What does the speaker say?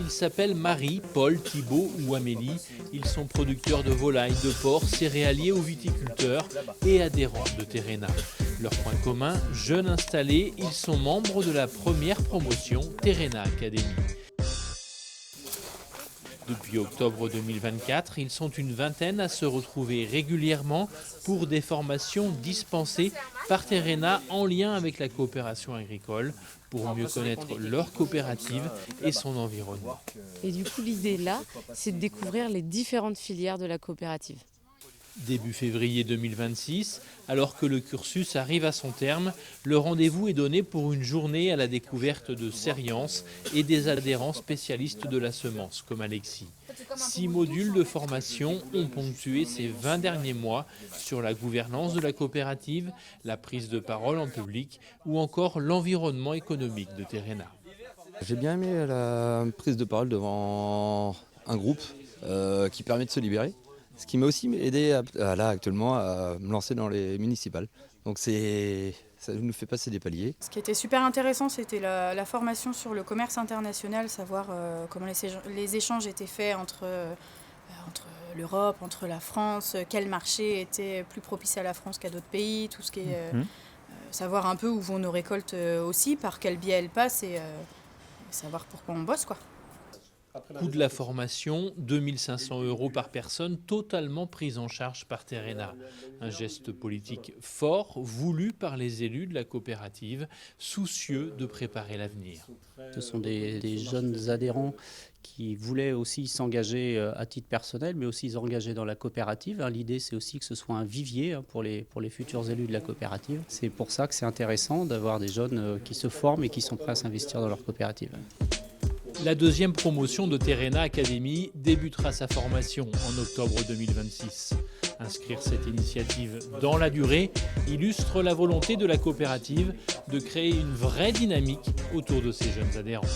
Ils s'appellent Marie, Paul, Thibault ou Amélie. Ils sont producteurs de volailles, de porc, céréaliers ou viticulteurs et adhérents de Terrena. Leur point commun, jeunes installés, ils sont membres de la première promotion Terrena Academy. Depuis octobre 2024, ils sont une vingtaine à se retrouver régulièrement pour des formations dispensées par Terrena en lien avec la coopération agricole pour mieux connaître leur coopérative et son environnement. Et du coup, l'idée là, c'est de découvrir les différentes filières de la coopérative. Début février 2026, alors que le cursus arrive à son terme, le rendez-vous est donné pour une journée à la découverte de Cériance et des adhérents spécialistes de la semence, comme Alexis. 6 modules de formation ont ponctué ces 20 derniers mois sur la gouvernance de la coopérative, la prise de parole en public ou encore l'environnement économique de Terrena. J'ai bien aimé la prise de parole devant un groupe qui permet de se libérer. Ce qui m'a aussi aidé là actuellement à me lancer dans les municipales. Donc ça nous fait passer des paliers. Ce qui était super intéressant, c'était la formation sur le commerce international, savoir comment les échanges étaient faits entre l'Europe, entre la France, quel marché était plus propice à la France qu'à d'autres pays, tout ce qui est savoir un peu où vont nos récoltes aussi, par quel biais elles passent et savoir pourquoi on bosse, quoi. Coût de la formation, 2 500 € par personne, totalement prise en charge par Terrena. Un geste politique fort, voulu par les élus de la coopérative, soucieux de préparer l'avenir. Ce sont des jeunes adhérents qui voulaient aussi s'engager à titre personnel, mais aussi s'engager dans la coopérative. L'idée, c'est aussi que ce soit un vivier pour les futurs élus de la coopérative. C'est pour ça que c'est intéressant d'avoir des jeunes qui se forment et qui sont prêts à s'investir dans leur coopérative. La deuxième promotion de Terrena Academy débutera sa formation en octobre 2026. Inscrire cette initiative dans la durée illustre la volonté de la coopérative de créer une vraie dynamique autour de ses jeunes adhérents.